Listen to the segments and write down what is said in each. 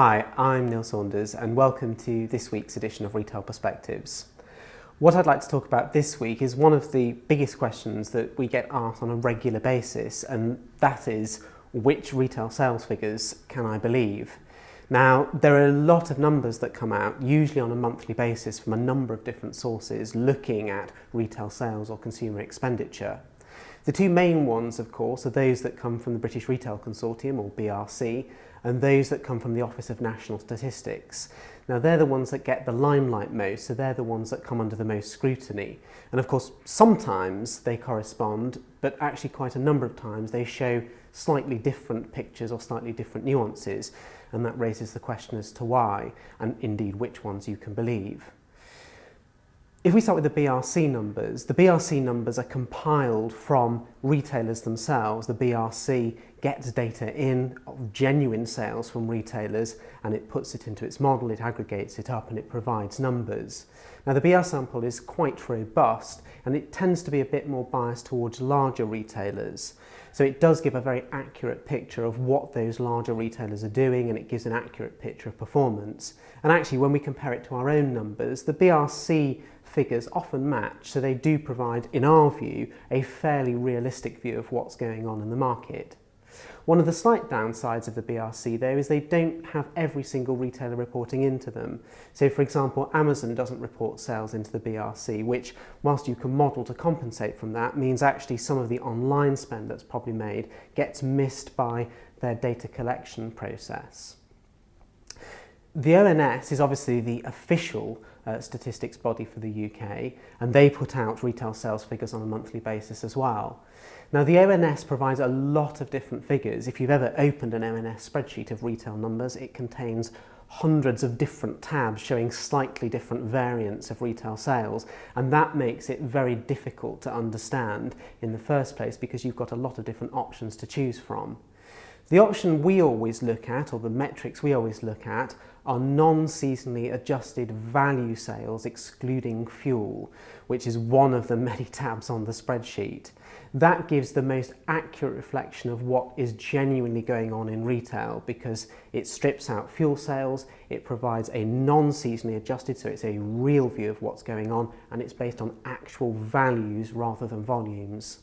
Hi, I'm Neil Saunders and welcome to this week's edition of Retail Perspectives. What I'd like to talk about this week is one of the biggest questions that we get asked on a regular basis, and that is, which retail sales figures can I believe? Now, there are a lot of numbers that come out, usually on a monthly basis from a number of different sources looking at retail sales or consumer expenditure. The two main ones, of course, are those that come from the British Retail Consortium, or BRC, and those that come from the Office of National Statistics. Now, they're the ones that get the limelight most, so they're the ones that come under the most scrutiny. And of course, sometimes they correspond, but actually quite a number of times they show slightly different pictures or slightly different nuances, and that raises the question as to why, and indeed which ones you can believe. If we start with the BRC numbers are compiled from retailers themselves. The BRC gets data in of genuine sales from retailers and it puts it into its model, it aggregates it up and it provides numbers. Now, the BR sample is quite robust and it tends to be a bit more biased towards larger retailers. So it does give a very accurate picture of what those larger retailers are doing, and it gives an accurate picture of performance. And actually, when we compare it to our own numbers, the BRC figures often match, so they do provide, in our view, a fairly realistic view of what's going on in the market. One of the slight downsides of the BRC, though, is they don't have every single retailer reporting into them. So, for example, Amazon doesn't report sales into the BRC, which, whilst you can model to compensate from that, means actually some of the online spend that's probably made gets missed by their data collection process. The ONS is obviously the official statistics body for the UK, and they put out retail sales figures on a monthly basis as well. Now, the ONS provides a lot of different figures. If you've ever opened an ONS spreadsheet of retail numbers, it contains hundreds of different tabs showing slightly different variants of retail sales, and that makes it very difficult to understand in the first place because you've got a lot of different options to choose from. The option we always look at, or the metrics we always look at, are non-seasonally adjusted value sales excluding fuel, which is one of the many tabs on the spreadsheet. That gives the most accurate reflection of what is genuinely going on in retail because it strips out fuel sales, it provides a non-seasonally adjusted, so it's a real view of what's going on, and it's based on actual values rather than volumes.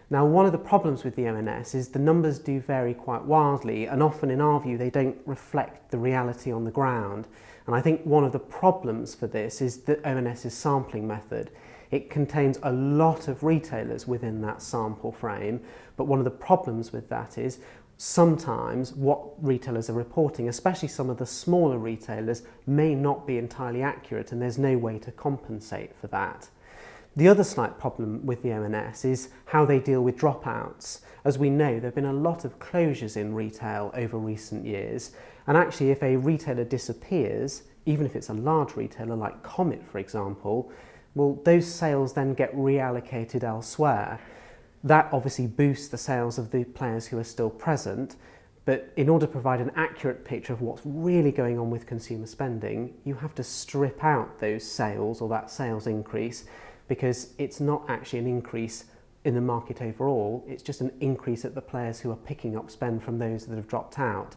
Now, one of the problems with the ONS is the numbers do vary quite wildly, and often in our view they don't reflect the reality on the ground. And I think one of the problems for this is the ONS's sampling method. It contains a lot of retailers within that sample frame, but one of the problems with that is sometimes what retailers are reporting, especially some of the smaller retailers, may not be entirely accurate, and there's no way to compensate for that. The other slight problem with the ONS is how they deal with dropouts. As we know, there have been a lot of closures in retail over recent years, and actually if a retailer disappears, even if it's a large retailer like Comet, for example, well, those sales then get reallocated elsewhere. That obviously boosts the sales of the players who are still present, but in order to provide an accurate picture of what's really going on with consumer spending, you have to strip out those sales or that sales increase, because it's not actually an increase in the market overall, it's just an increase at the players who are picking up spend from those that have dropped out.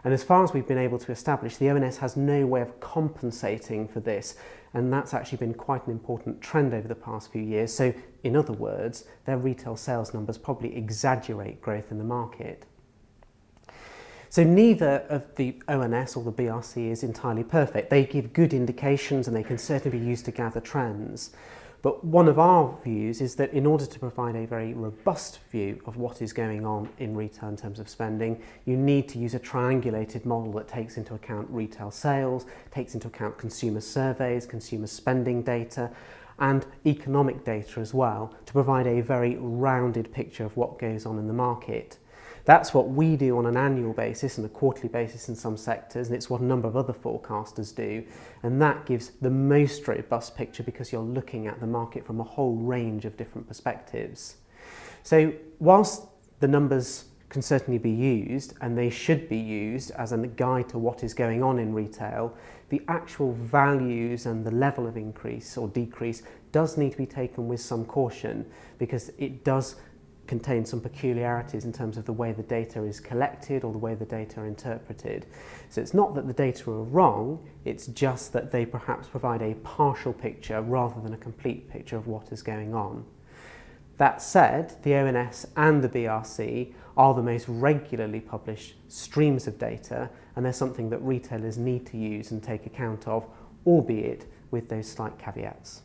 And as far as we've been able to establish, the ONS has no way of compensating for this, and that's actually been quite an important trend over the past few years. So, in other words, their retail sales numbers probably exaggerate growth in the market. So neither of the ONS or the BRC is entirely perfect. They give good indications and they can certainly be used to gather trends. But one of our views is that in order to provide a very robust view of what is going on in retail in terms of spending, you need to use a triangulated model that takes into account retail sales, takes into account consumer surveys, consumer spending data, and economic data as well, to provide a very rounded picture of what goes on in the market. That's what we do on an annual basis and a quarterly basis in some sectors, and it's what a number of other forecasters do, and that gives the most robust picture because you're looking at the market from a whole range of different perspectives. So whilst the numbers can certainly be used, and they should be used as a guide to what is going on in retail, the actual values and the level of increase or decrease does need to be taken with some caution, because it does contain some peculiarities in terms of the way the data is collected or the way the data are interpreted. So it's not that the data are wrong, it's just that they perhaps provide a partial picture rather than a complete picture of what is going on. That said, the ONS and the BRC are the most regularly published streams of data, and they're something that retailers need to use and take account of, albeit with those slight caveats.